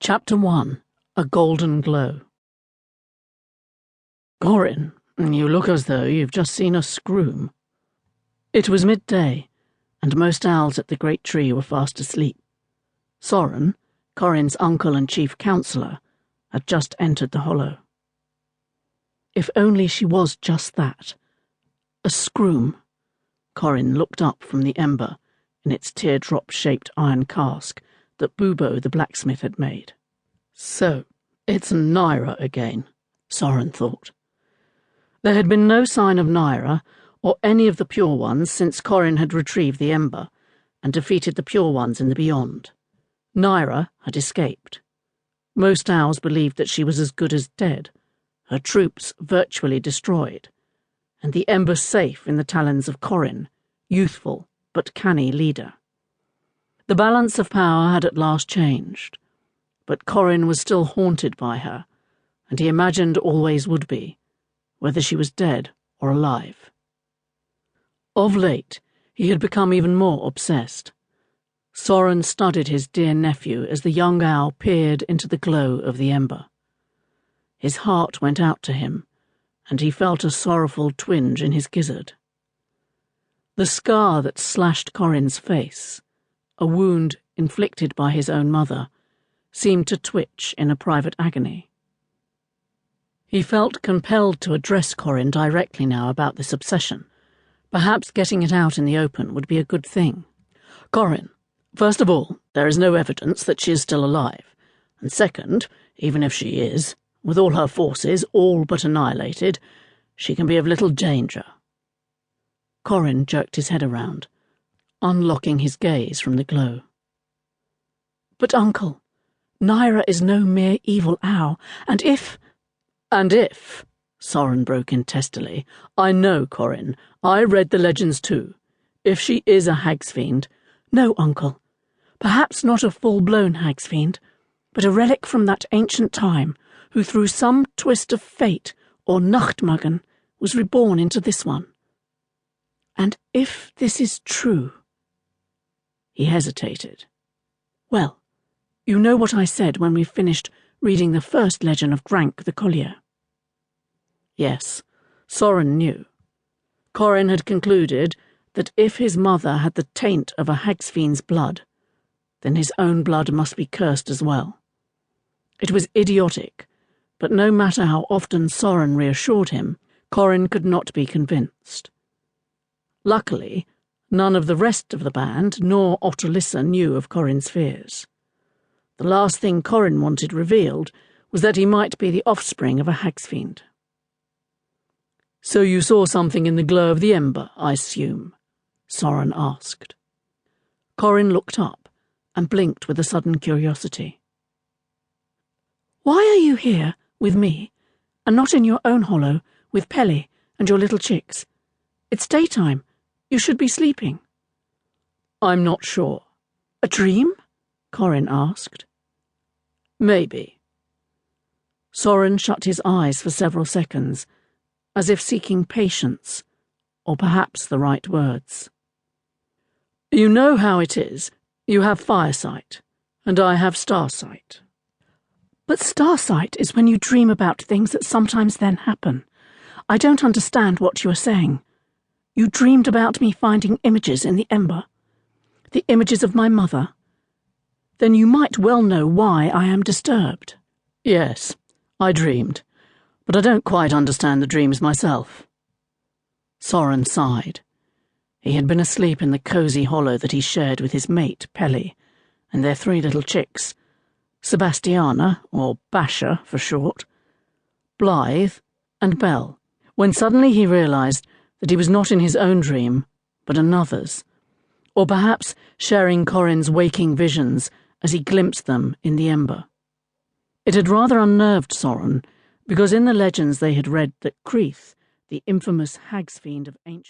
Chapter 1. A Golden Glow. Coryn, you look as though you've just seen a scroom. It was midday, and most owls at the great tree were fast asleep. Soren, Coryn's uncle and chief counsellor, had just entered the hollow. If only she was just that. A scroom. Coryn looked up from the ember in its teardrop-shaped iron cask that Bubo the blacksmith had made. So, it's Nyra again, Soren thought. There had been no sign of Nyra or any of the Pure Ones since Coryn had retrieved the ember and defeated the Pure Ones in the Beyond. Nyra had escaped. Most owls believed that she was as good as dead, her troops virtually destroyed, and the ember safe in the talons of Coryn, youthful but canny leader. The balance of power had at last changed, but Coryn was still haunted by her, and he imagined always would be, whether she was dead or alive. Of late, he had become even more obsessed. Soren studied his dear nephew as the young owl peered into the glow of the ember. His heart went out to him, and he felt a sorrowful twinge in his gizzard. The scar that slashed Coryn's face, a wound inflicted by his own mother, seemed to twitch in a private agony. He felt compelled to address Coryn directly now about this obsession. Perhaps getting it out in the open would be a good thing. Coryn, first of all, there is no evidence that she is still alive, and second, even if she is, with all her forces all but annihilated, she can be of little danger. Coryn jerked his head around, unlocking his gaze from the glow. But, Uncle, Nyra is no mere evil owl, and if, Soren broke in testily, I know, Coryn, I read the legends too. If she is a hagsfiend— No, Uncle, perhaps not a full-blown hagsfiend, but a relic from that ancient time, who through some twist of fate or nachtmagen was reborn into this one. And if this is true— He hesitated. Well, you know what I said when we finished reading the first legend of Grank the Collier. Yes, Soren knew. Coryn had concluded that if his mother had the taint of a hagsfiend's blood, then his own blood must be cursed as well. It was idiotic, but no matter how often Soren reassured him, Coryn could not be convinced. Luckily, none of the rest of the band nor Ottilissa knew of Coryn's fears. The last thing Coryn wanted revealed was that he might be the offspring of a hagsfiend. So you saw something in the glow of the ember, I assume? Soren asked. Coryn looked up and blinked with a sudden curiosity. Why are you here with me, and not in your own hollow with Pelly and your little chicks? It's daytime. You should be sleeping. I'm not sure. A dream? Coryn asked. Maybe. Soren shut his eyes for several seconds, as if seeking patience, or perhaps the right words. You know how it is. You have firesight, and I have starsight. But starsight is when you dream about things that sometimes then happen. I don't understand what you are saying. You dreamed about me finding images in the ember, the images of my mother. Then you might well know why I am disturbed. Yes, I dreamed, but I don't quite understand the dreams myself. Soren sighed. He had been asleep in the cosy hollow that he shared with his mate, Pelly, and their 3 little chicks, Sebastiana, or Basha for short, Blythe, and Belle, when suddenly he realised that he was not in his own dream, but another's, or perhaps sharing Coryn's waking visions as he glimpsed them in the ember. It had rather unnerved Soren, because in the legends they had read that Creeth, the infamous hagsfiend of ancient